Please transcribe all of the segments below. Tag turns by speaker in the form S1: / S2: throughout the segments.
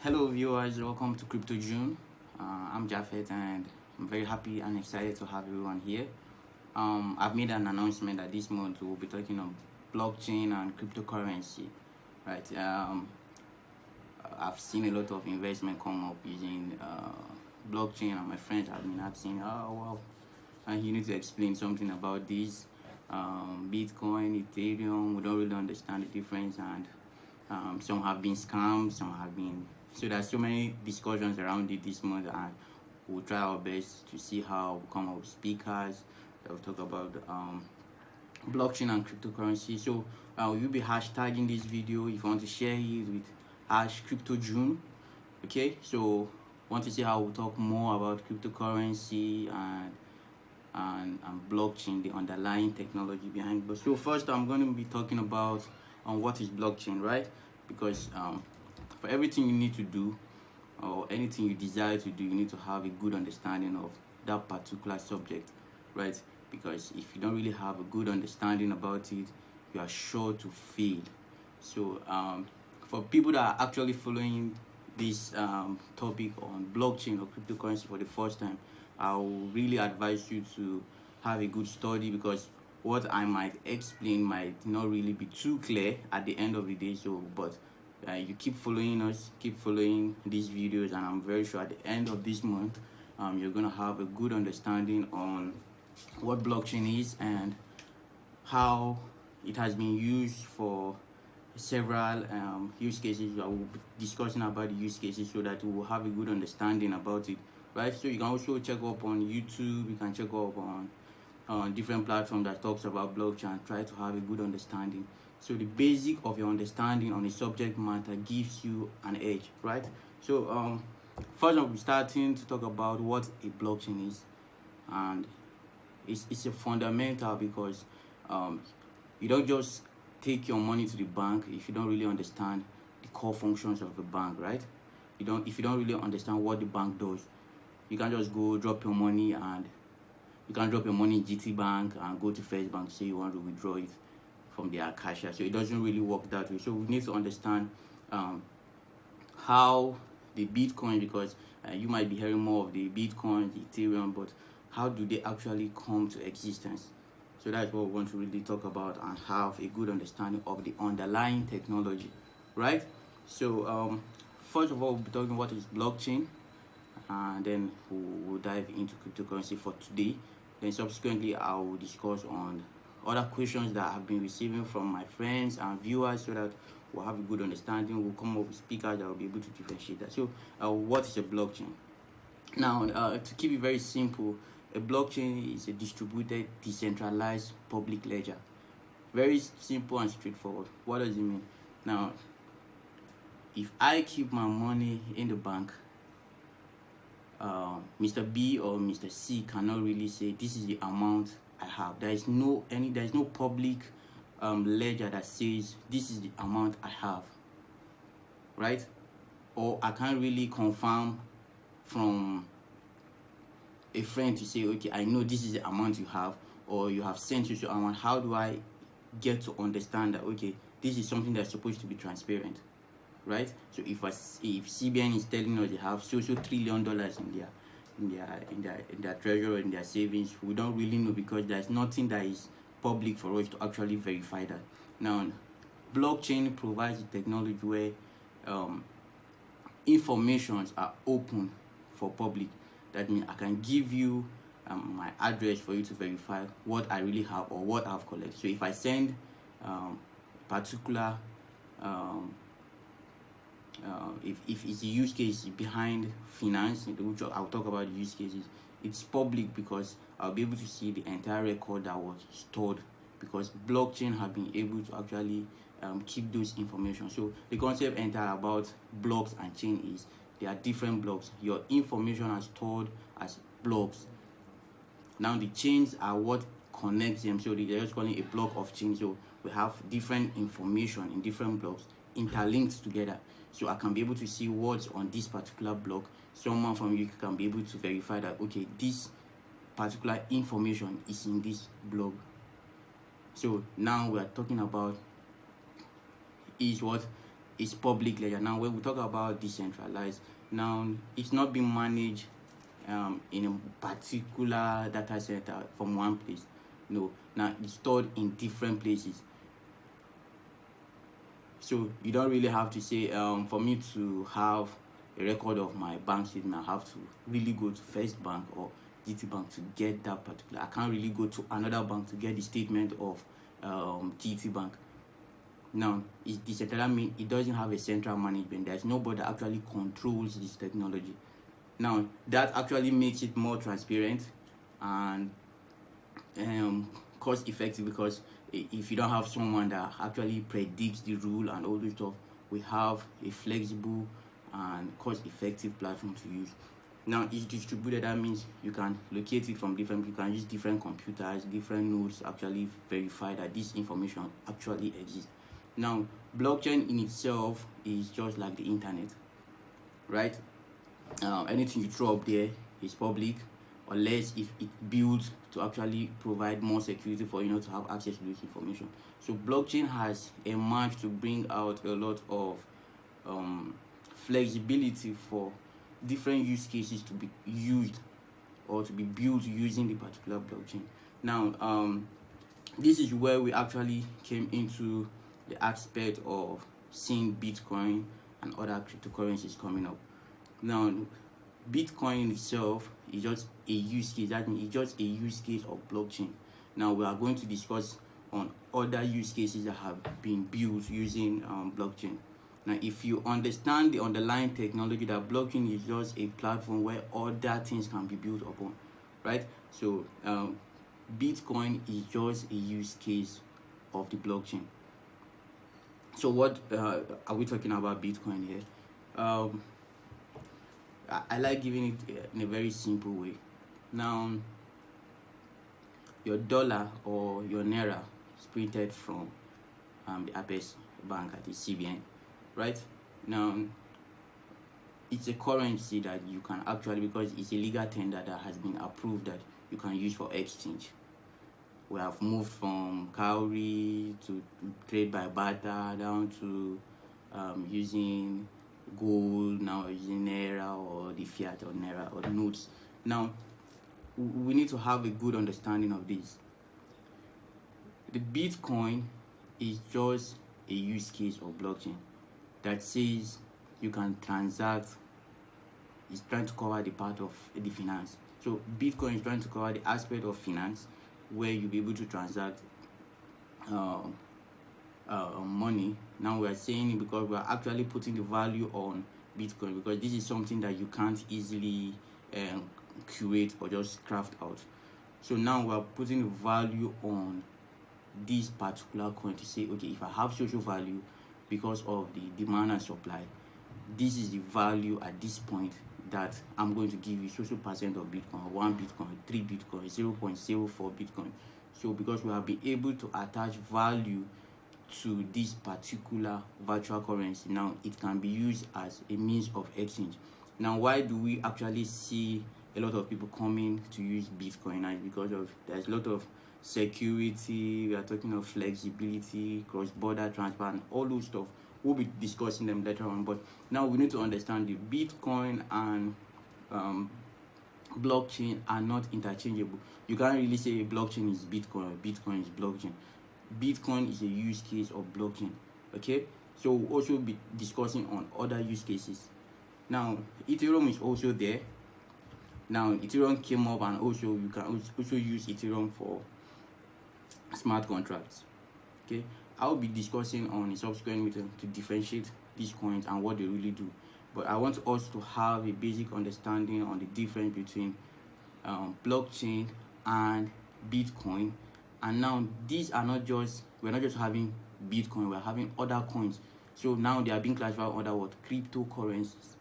S1: Hello viewers, welcome to Crypto June. I'm Japhet and I'm very happy and excited to have everyone here. I've made an announcement that this month we'll be talking on blockchain and cryptocurrency. Right. I've seen a lot of investment come up using blockchain, and my friends have been asking, "Oh wow, and you need to explain something about this Bitcoin, Ethereum. We don't really understand the difference, and some have been scammed, some have been." So there's so many discussions around it this month, and we'll try our best to see how we come up with speakers that will talk about blockchain and cryptocurrency. So we'll be hashtagging this video. If you want to share it with #CryptoJune, okay? So want to see how we'll talk more about cryptocurrency and blockchain, the underlying technology behind it. But so first, I'm going to be talking about what is blockchain, right? Because for everything you need to do or anything you desire to do, you need to have a good understanding of that particular subject, right? Because if you don't really have a good understanding about it, you are sure to fail. So for people that are actually following this topic on blockchain or cryptocurrency for the first time, I will really advise you to have a good study, because what I might explain might not really be too clear at the end of the day. So but you keep following us, keep following these videos, and I'm very sure at the end of this month you're going to have a good understanding on what blockchain is and how it has been used for several use cases. I will be discussing about the use cases so that we will have a good understanding about it, right? So you can also check up on YouTube, you can check up on different platforms that talks about blockchain and try to have a good understanding. So the basic of your understanding on the subject matter gives you an edge, right? So first I'll be starting to talk about what a blockchain is, and it's a fundamental, because you don't just take your money to the bank if you don't really understand the core functions of the bank, right? If you don't really understand what the bank does, you can just go drop your money, and you can drop your money in GT Bank and go to First Bank, say you want to withdraw it from their cashier. So it doesn't really work that way. So we need to understand how the Bitcoin, because you might be hearing more of the Bitcoin, the Ethereum, but how do they actually come to existence? So that's what we want to really talk about and have a good understanding of the underlying technology, right? So first of all, we'll be talking what is blockchain, and then we'll dive into cryptocurrency for today. Then subsequently, I will discuss on other questions that I've been receiving from my friends and viewers, so that we'll have a good understanding. We'll come up with speakers that will be able to differentiate that. So what is a blockchain? Now, to keep it very simple, a blockchain is a distributed, decentralized public ledger. Very simple and straightforward. What does it mean? Now, if I keep my money in the bank, Mr. B or Mr. C cannot really say this is the amount I have. There is no public ledger that says this is the amount I have, right? Or I can't really confirm from a friend to say, okay, I know this is the amount you have, or you have sent you to amount. How do I get to understand that, okay, this is something that's supposed to be transparent, right? So if CBN is telling us they have so $1 trillion in their treasury, in their savings, we don't really know, because there's nothing that is public for us to actually verify that. Now, blockchain provides the technology where informations are open for public. That means I can give you my address for you to verify what I really have or what I've collected. So if I send particular if it's a use case behind finance, which I'll talk about the use cases, it's public, because I'll be able to see the entire record that was stored, because blockchain have been able to actually keep those information. So the concept entire about blocks and chain is there are different blocks. Your information are stored as blocks. Now the chains are what connects them. So they're just calling a block of chains. So we have different information in different blocks interlinked together. So I can be able to see what's on this particular block. Someone from you can be able to verify that, okay, this particular information is in this block. So now we are talking about is what is public ledger. Now when we talk about decentralized, now it's not being managed in a particular data center from one place. No, now it's stored in different places. So you don't really have to say, for me to have a record of my bank statement, I have to really go to First Bank or GT Bank to get that particular. I can't really go to another bank to get the statement of GT Bank. Now, it's decentralized, mean it doesn't have a central management. There's nobody that actually controls this technology. Now, that actually makes it more transparent and cost effective, because if you don't have someone that actually predicts the rule and all this stuff, we have a flexible and cost effective platform to use. Now it's distributed. That means you can locate it from different, you can use different computers, different nodes to actually verify that this information actually exists. Now blockchain in itself is just like the internet, right? Anything you throw up there is public, unless if it builds to actually provide more security for you to have access to this information. So blockchain has emerged to bring out a lot of flexibility for different use cases to be used or to be built using the particular blockchain. Now this is where we actually came into the aspect of seeing Bitcoin and other cryptocurrencies coming up. Now Bitcoin itself is just a use case. That means it's just a use case of blockchain. Now we are going to discuss on other use cases that have been built using blockchain. Now if you understand the underlying technology, that blockchain is just a platform where other things can be built upon, right? So Bitcoin is just a use case of the blockchain. So what are we talking about Bitcoin here? I like giving it in a very simple way. Now, your dollar or your naira is printed from the Apex Bank at the CBN, right? Now, it's a currency that you can actually, because it's a legal tender that has been approved, that you can use for exchange. We have moved from cowrie to trade by barter down to using gold, now using naira or the fiat or naira or notes. Now we need to have a good understanding of this. The Bitcoin is just a use case of blockchain that says you can transact. It's trying to cover the part of the finance. So Bitcoin is trying to cover the aspect of finance where you'll be able to transact money. Now we are saying it because we are actually putting the value on Bitcoin, because this is something that you can't easily curate or just craft out. So now we are putting the value on this particular coin to say, okay, if I have social value because of the demand and supply, this is the value at this point that I'm going to give you social percent of Bitcoin, 1 Bitcoin, 3 Bitcoin, 0.04 Bitcoin. So because we have been able to attach value to this particular virtual currency, now it can be used as a means of exchange. Now why do we actually see a lot of people coming to use Bitcoin? Now because of there's a lot of security, we are talking of flexibility, cross-border transfer, and all those stuff. We'll be discussing them later on, but now we need to understand the Bitcoin and blockchain are not interchangeable. You can't really say blockchain is Bitcoin or Bitcoin is blockchain. Bitcoin is a use case of blockchain. Okay, so we'll also be discussing on other use cases. Now Ethereum is also there. Now Ethereum came up, and also you can also use Ethereum for smart contracts. Okay, I'll be discussing on a subsequent meeting to differentiate these coins and what they really do. But I want us to have a basic understanding on the difference between blockchain and Bitcoin. And now these are not just, we're not just having Bitcoin, we're having other coins. So now they are being classified under what? Cryptocurrencies.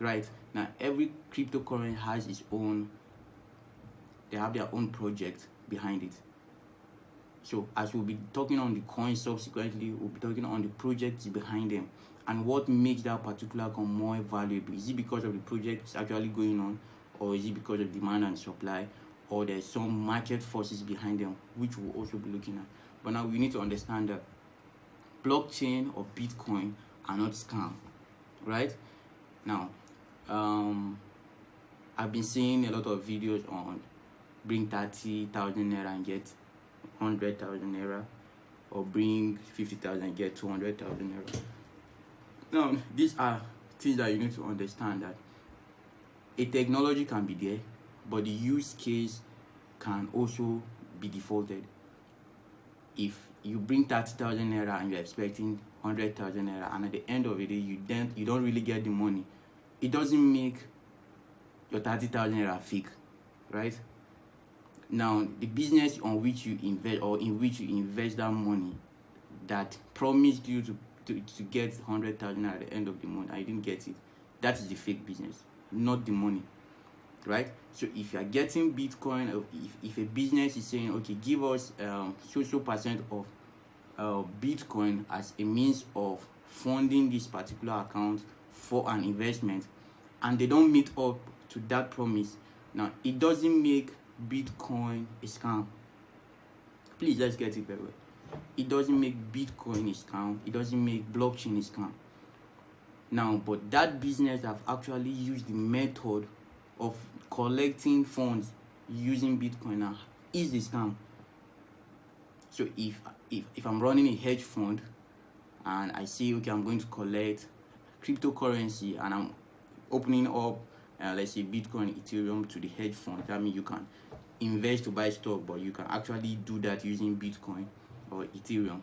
S1: Right? Now every cryptocurrency has its own, they have their own project behind it. So as we'll be talking on the coins subsequently, we'll be talking on the projects behind them and what makes that particular coin more valuable. Is it because of the project actually going on, or is it because of demand and supply, or there's some market forces behind them, which we'll also be looking at. But now we need to understand that blockchain or Bitcoin are not scam, right? Now, I've been seeing a lot of videos on bring 30,000 naira and get 100,000 naira, or bring 50,000 and get 200,000 naira. Now, these are things that you need to understand, that a technology can be there, but the use case can also be defaulted. If you bring 30,000 naira and you're expecting 100,000 naira, and at the end of the day you don't really get the money, it doesn't make your 30,000 naira fake, right? Now, the business on which you invest, or in which you invest that money, that promised you to get 100,000 at the end of the month, and you didn't get it, that is the fake business, not the money, right? So if you are getting Bitcoin, or if a business is saying, okay, give us so percent of Bitcoin as a means of funding this particular account for an investment, and they don't meet up to that promise, now it doesn't make Bitcoin a scam. Please, let's get it very well. It doesn't make Bitcoin a scam. It doesn't make blockchain a scam. Now, but that business have actually used the method of collecting funds using Bitcoin now is the scam. So if I'm running a hedge fund and I say, okay, I'm going to collect cryptocurrency, and I'm opening up let's say Bitcoin, Ethereum to the hedge fund, that means you can invest to buy stock, but you can actually do that using Bitcoin or Ethereum.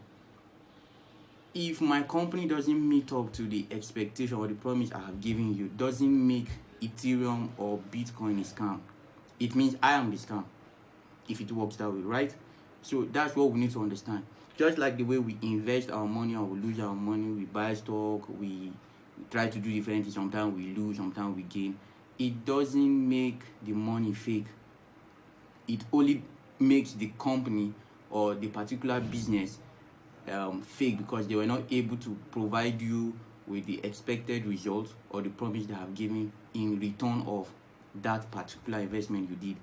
S1: If my company doesn't meet up to the expectation or the promise I have given you, doesn't make Ethereum or Bitcoin a scam. It means I am the scam, if it works that way, right? So that's what we need to understand. Just like the way we invest our money or we lose our money, we buy stock, we try to do different things, sometimes we lose, sometimes we gain. It doesn't make the money fake. It only makes the company or the particular business fake, because they were not able to provide you with the expected result or the promise they have given in return of that particular investment you did.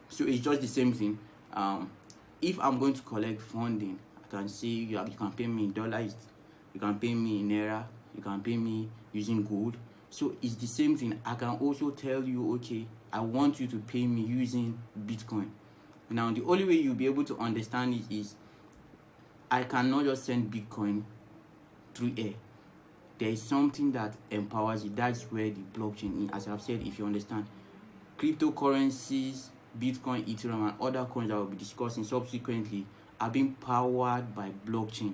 S1: So it's just the same thing. If I'm going to collect funding, I can say you can pay me in dollars, you can pay me in naira, you can pay me using gold. So it's the same thing. I can also tell you, okay, I want you to pay me using Bitcoin. Now, the only way you'll be able to understand it is, I cannot just send Bitcoin through air. There is something that empowers it. That's where the blockchain is. As I've said, if you understand, cryptocurrencies, Bitcoin, Ethereum, and other coins that we'll be discussing subsequently are being powered by blockchain.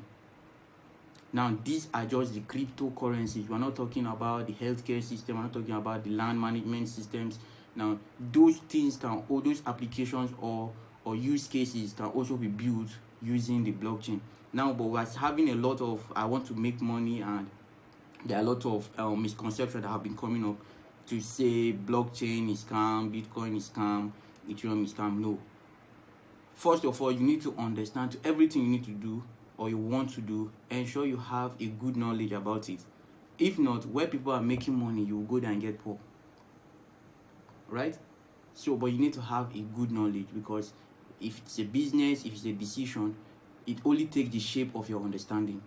S1: Now, these are just the cryptocurrencies. We're not talking about the healthcare system. We're not talking about the land management systems. Now, those things can, or those applications or use cases can also be built using the blockchain. Now, but we're having a lot of, I want to make money, and there are a lot of misconceptions that have been coming up to say blockchain is scam, Bitcoin is scam, Ethereum is scam. No. First of all, you need to understand, to everything you need to do or you want to do, ensure you have a good knowledge about it. If not, where people are making money, you will go there and get poor, right? So, but you need to have a good knowledge, because if it's a business, if it's a decision, it only takes the shape of your understanding.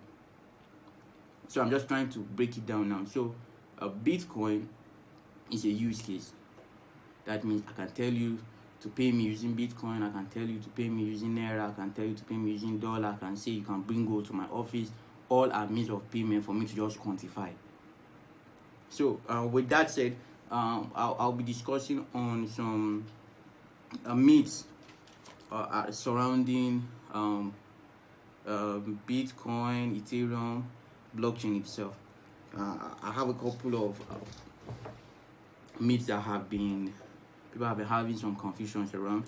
S1: So I'm just trying to break it down now. So Bitcoin is a use case. That means I can tell you to pay me using Bitcoin, I can tell you to pay me using Naira, I can tell you to pay me using dollar, I can say you can bring gold to my office. All are means of payment for me to just quantify. So with that said, I'll be discussing on some myths surrounding Bitcoin, Ethereum, blockchain itself. I have a couple of myths that people have been having some confusions around.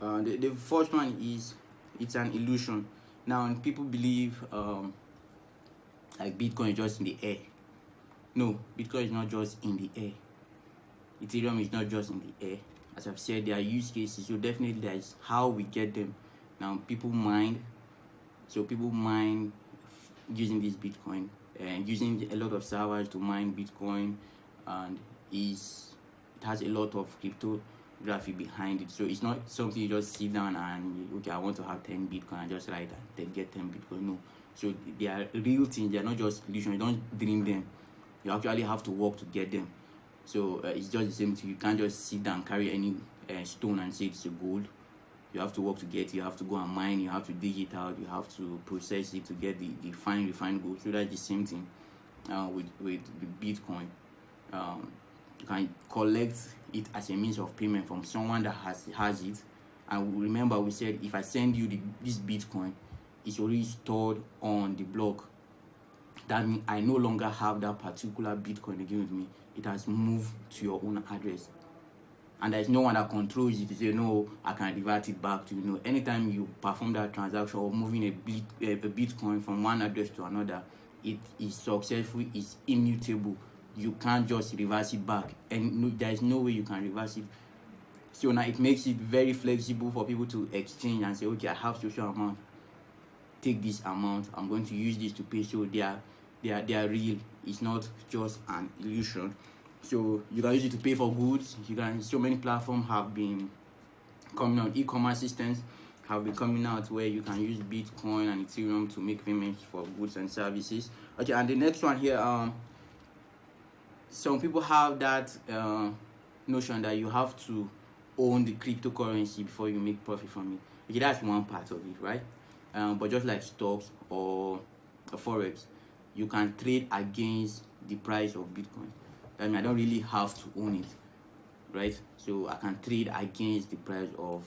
S1: The first one is, it's an illusion. Now, people believe like Bitcoin is just in the air. No, Bitcoin is not just in the air. Ethereum is not just in the air. As I've said, there are use cases, so definitely that is how we get them. Now, people mine. So people mine using this Bitcoin and using a lot of servers to mine Bitcoin, and it has a lot of cryptography behind it. So it's not something you just sit down and, okay, I want to have 10 Bitcoin and just write and get 10 Bitcoin. No. So they are real things. They are not just illusions. You don't dream them. You actually have to work to get them. So it's just the same thing. You can't just sit down and carry any stone and say it's a gold. You have to work to get it. You have to go and mine. You have to dig it out. You have to process it to get the fine refined gold. So that's the same thing with the Bitcoin. You can collect it as a means of payment from someone that has it. And remember, we said if I send you this Bitcoin, it's already stored on the block. That means I no longer have that particular Bitcoin again with me. It has moved to your own address. And there's no one that controls it to say, no, I can revert it back to you. No, anytime you perform that transaction or moving a Bitcoin from one address to another, it is successful, it's immutable. You can't just reverse it back. And there's no way you can reverse it. So now it makes it very flexible for people to exchange and say, okay, I have social amount. Take this amount. I'm going to use this to pay. So they are real. It's not just an illusion. So you can use it to pay for goods. So many platforms have been coming out. E-commerce systems have been coming out where you can use Bitcoin and Ethereum to make payments for goods and services. Okay, and the next one here, some people have that notion that you have to own the cryptocurrency before you make profit from it. Okay, that's one part of it, right? But just like stocks or forex, you can trade against the price of Bitcoin. I mean, I don't really have to own it, right? So I can trade against the price of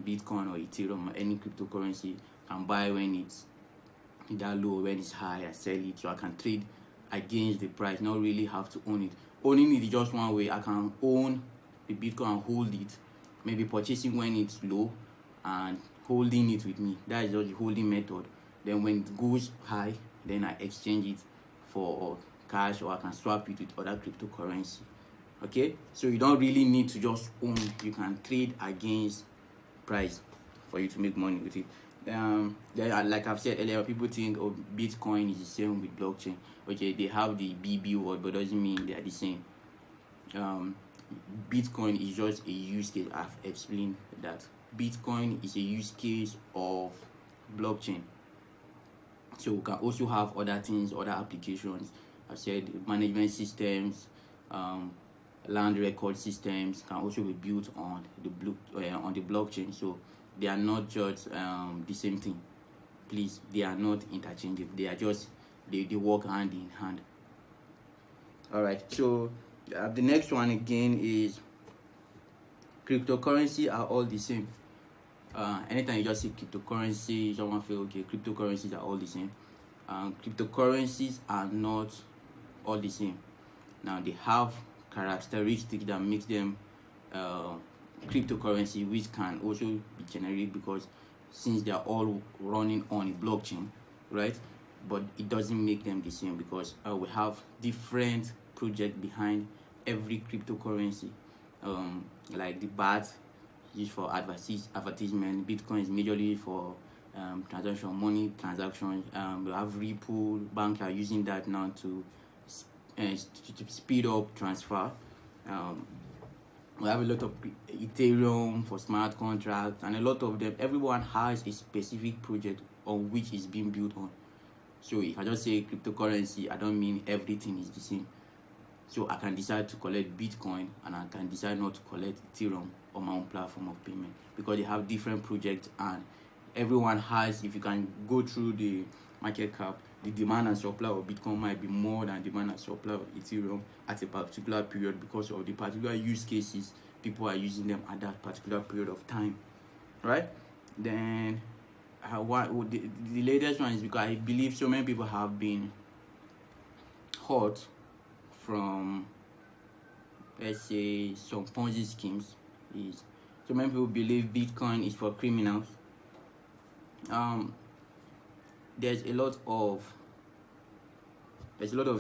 S1: Bitcoin or Ethereum or any cryptocurrency. I can buy when it's that low, when it's high, I sell it. So I can trade against the price, not really have to own it. Owning it is just one way. I can own the Bitcoin and hold it, maybe purchasing when it's low and holding it with me. That is just the holding method. Then when it goes high, then I exchange it for cash, or I can swap it with other cryptocurrency. Okay, so you don't really need to just own. You can trade against price for you to make money with it. Like I've said earlier, people think Bitcoin is the same with blockchain. Okay, they have the BB word, but doesn't mean they are the same. Bitcoin is just a use case. I've explained that Bitcoin is a use case of blockchain. So we can also have other things, other applications. I've said management systems, land record systems can also be built on the blockchain. So they are not just the same thing. Please, they are not interchangeable. They are just they work hand in hand. All right. So the next one again is cryptocurrency are all the same. Anytime you just say cryptocurrency, someone feel okay, cryptocurrencies are all the same. Cryptocurrencies are not all the same. Now they have characteristics that makes them cryptocurrency, which can also be generated because since they are all running on a blockchain, right? But it doesn't make them the same because we have different projects behind every cryptocurrency. Like the BAT used for advertisement. Bitcoin is majorly for money transactions. We have Ripple. Banks are using that now to speed up transfer. We have a lot of Ethereum for smart contracts, and a lot of them. Everyone has a specific project on which is being built on. So if I just say cryptocurrency, I don't mean everything is the same. So I can decide to collect Bitcoin and I can decide not to collect Ethereum on my own platform of payment because they have different projects, and everyone has, if you can go through the market cap, the demand and supply of Bitcoin might be more than demand and supply of Ethereum at a particular period because of the particular use cases people are using them at that particular period of time, right? Then the latest one is because I believe so many people have been hurt from, let's say, some Ponzi schemes. So many people believe Bitcoin is for criminals. There's a lot of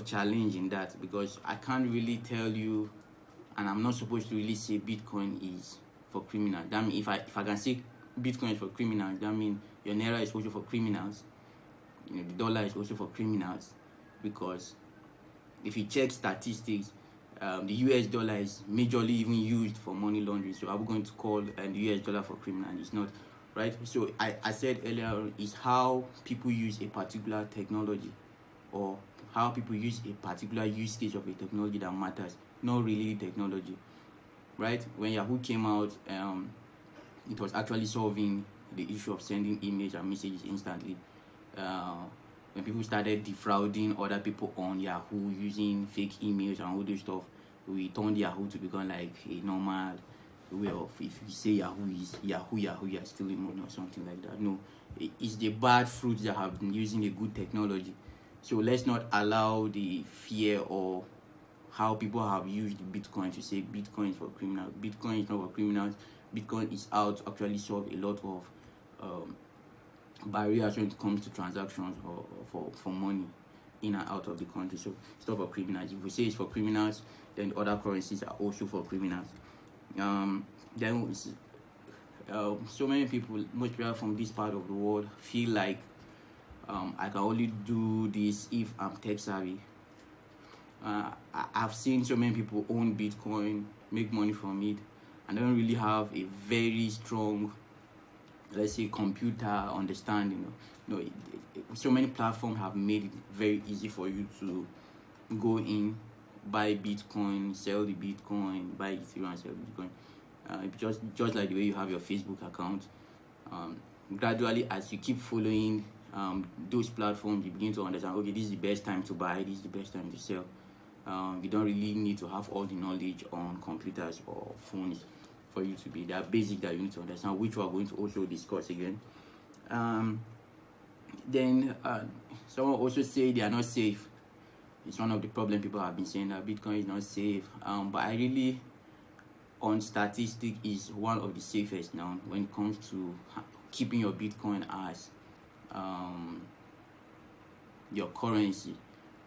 S1: challenge in that because I can't really tell you, and I'm not supposed to really say Bitcoin is for criminals. That means if I can say Bitcoin is for criminals, that means your Naira is also for criminals. The dollar is also for criminals, because if you check statistics, the US dollar is majorly even used for money laundering. So I'm going to call the US dollar for criminals. It's not. right? So I said earlier is how people use a particular technology, or how people use a particular use case of a technology that matters, not really technology, right? When Yahoo came out, it was actually solving the issue of sending emails and messages instantly. When people started defrauding other people on Yahoo using fake emails and all this stuff, we turned Yahoo to become like a normal way of, if you say Yahoo is Yahoo, you're stealing money or something like that. No, it's the bad fruits that have been using a good technology. So let's not allow the fear or how people have used Bitcoin to say Bitcoin is for criminals. Bitcoin is not for criminals. Bitcoin is out to actually solve a lot of barriers when it comes to transactions or for money in and out of the country. So it's not for criminals. If we say it's for criminals, then other currencies are also for criminals. Then so many people, most people from this part of the world, feel like I can only do this if I'm tech savvy. I've seen so many people own Bitcoin, make money from it, and don't really have a very strong, let's say, computer understanding. So many platforms have made it very easy for you to go in, buy Bitcoin, sell the Bitcoin, buy Ethereum, sell Bitcoin. Just like the way you have your Facebook account. Gradually, as you keep following those platforms, you begin to understand, okay, this is the best time to buy, this is the best time to sell. You don't really need to have all the knowledge on computers or phones for you to be that basic that you need to understand, which we are going to also discuss again. Then someone also say they are not safe. It's one of the problems people have been saying, that Bitcoin is not safe. But I really, on statistic, is one of the safest now when it comes to keeping your Bitcoin as your currency.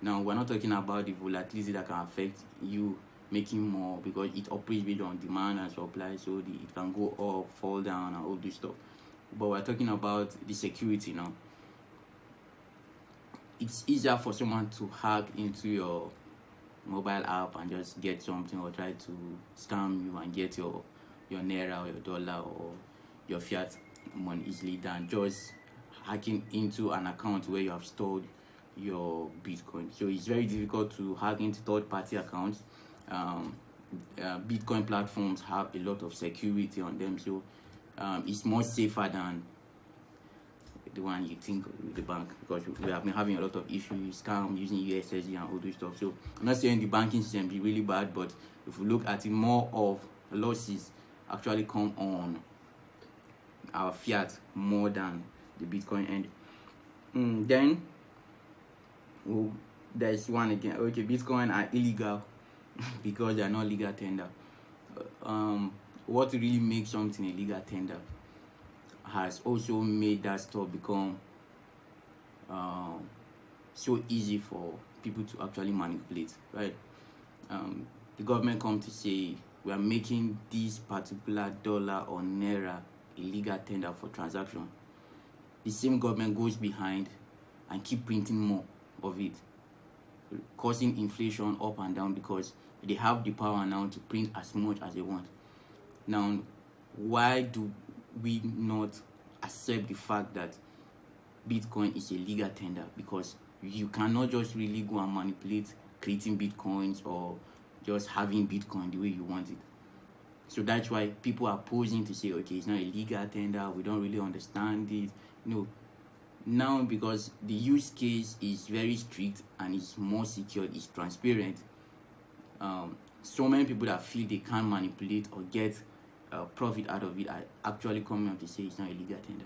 S1: Now, we're not talking about the volatility that can affect you making more, because it operates based on demand and supply, so it can go up, fall down, and all this stuff. But we're talking about the security now. It's easier for someone to hack into your mobile app and just get something, or try to scam you and get your naira or your dollar or your fiat money easily, than just hacking into an account where you have stored your Bitcoin. So it's very difficult to hack into third-party accounts. Bitcoin platforms have a lot of security on them, so it's more safer than the one you think with the bank, because we have been having a lot of issues, scam using USSD and all this stuff. So I'm not saying the banking system be really bad, but if we look at it, more of losses actually come on our fiat more than the Bitcoin end. Then there's one again. Okay, Bitcoin are illegal because they are not legal tender. What really makes something a legal tender has also made that stuff become so easy for people to actually manipulate, right? The government comes to say we are making this particular dollar or naira a legal tender for transaction. The same government goes behind and keep printing more of it, causing inflation up and down, because they have the power now to print as much as they want. Now, why do we not accept the fact that Bitcoin is a legal tender? Because you cannot just really go and manipulate creating Bitcoins or just having Bitcoin the way you want it. So that's why people are posing to say, okay, it's not a legal tender, we don't really understand it. No. Now, because the use case is very strict and it's more secure, it's transparent, so many people that feel they can't manipulate or get profit out of it are actually coming up to say it's not a legal tender.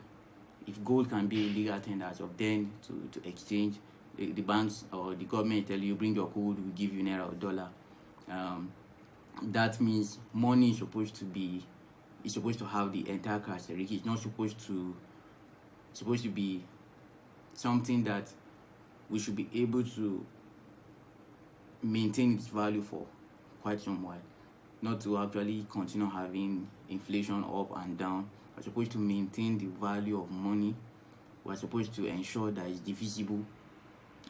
S1: If gold can be a legal tender as of then to exchange, the banks or the government tell you, bring your gold, we give you naira or dollar. That means money is supposed to have the entire characteristics. It's not supposed to be something that we should be able to maintain its value for quite some while, not to actually continue having inflation up and down. We're supposed to maintain the value of money. We're supposed to ensure that it's divisible.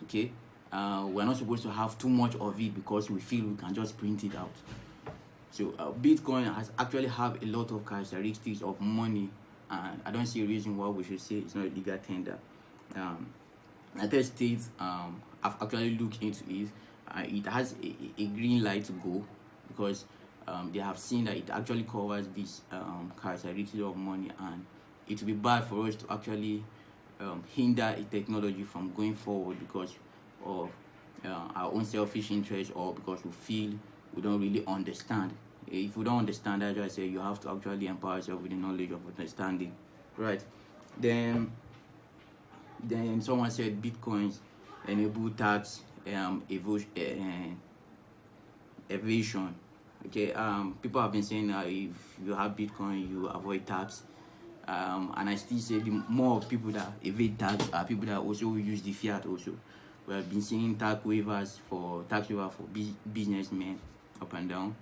S1: Okay, we're not supposed to have too much of it because we feel we can just print it out. So Bitcoin has actually have a lot of characteristics of money and I don't see a reason why we should say it's not a legal tender. United States have actually looked into it. It has a green light to go, because they have seen that it actually covers this characteristics of money, and it will be bad for us to actually hinder a technology from going forward because of our own selfish interest, or because we feel we don't really understand. If we don't understand, as I say, you have to actually empower yourself with the knowledge of understanding, right? Then someone said Bitcoins enable tax evasion. Okay, people have been saying that if you have Bitcoin, you avoid tax. And I still say the more of people that evade tax are people that also use the fiat also. We have been seeing tax waivers for businessmen up and down.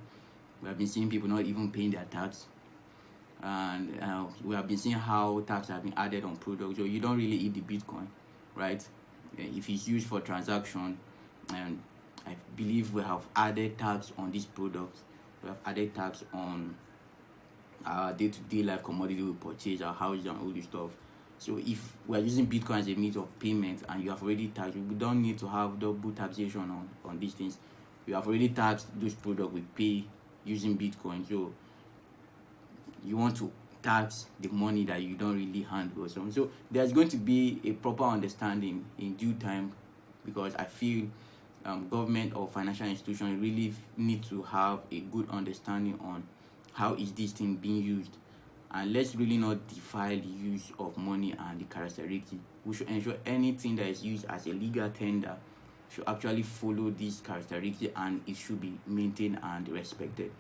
S1: We have been seeing people not even paying their tax. And we have been seeing how tax have been added on products. So you don't really eat the Bitcoin, right? If it's used for transaction, and I believe we have added tax on this product. We have added tax on our day-to-day life commodity we purchase, our houses and all this stuff. So if we are using Bitcoin as a means of payment and you have already taxed, we don't need to have double taxation on these things. You have already taxed those products we pay using Bitcoin. So you want to tax the money that you don't really handle or something. So there's going to be a proper understanding in due time, because I feel government or financial institutions really need to have a good understanding on how is this thing being used, and let's really not defile the use of money and the characteristics. We should ensure anything that is used as a legal tender should actually follow these characteristics, and it should be maintained and respected.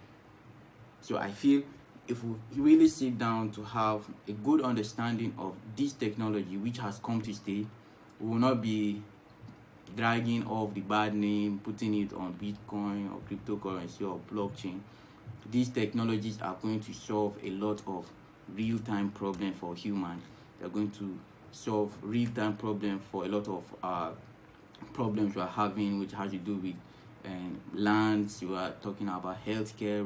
S1: So I feel if we really sit down to have a good understanding of this technology which has come to stay, we will not be dragging off the bad name, putting it on Bitcoin or cryptocurrency or blockchain. These technologies are going to solve a lot of real-time problems for humans. They're going to solve real-time problems for a lot of problems we're having, which has to do with lands. You are talking about healthcare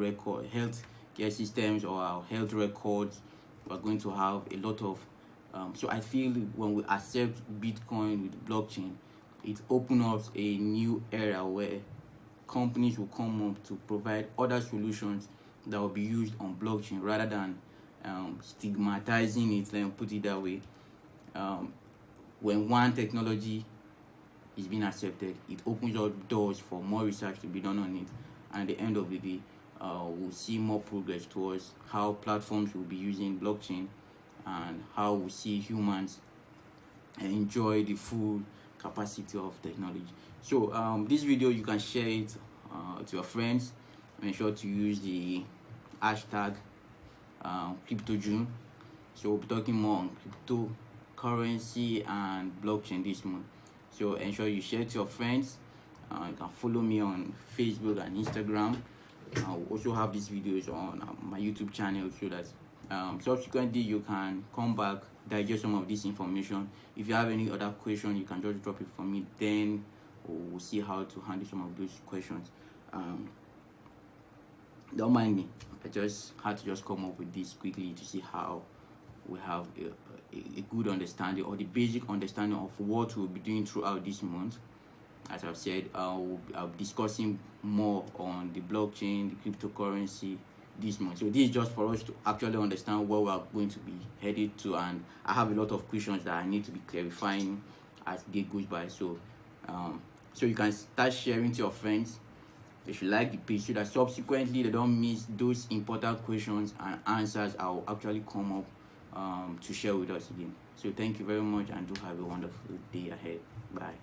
S1: systems, or our health records. We're going to have a lot of so I feel when we accept Bitcoin with blockchain, it opens up a new era where companies will come up to provide other solutions that will be used on blockchain, rather than stigmatizing it. Let me put it that way. When one technology is being accepted, it opens up doors for more research to be done on it, and at the end of the day, we'll see more progress towards how platforms will be using blockchain, and how we see humans enjoy the full capacity of technology. So this video, you can share it to your friends. Make sure to use the hashtag CryptoJune. So we'll be talking more on cryptocurrency and blockchain this month. So ensure you share it to your friends. You can follow me on Facebook and Instagram. I'll also have these videos on my YouTube channel, so that subsequently you can come back, digest some of this information. If you have any other question, you can just drop it for me, then we'll see how to handle some of those questions. Don't mind me, I just had to come up with this quickly to see how we have a good understanding, or the basic understanding of what we'll be doing throughout this month. As I've said, I'll be discussing more on the blockchain, the cryptocurrency this month. So this is just for us to actually understand where we are going to be headed to, and I have a lot of questions that I need to be clarifying as the day goes by. So so you can start sharing to your friends. They should like the page, so that subsequently they don't miss those important questions and answers I'll actually come up to share with us again. So thank you very much, and do have a wonderful day ahead. Bye.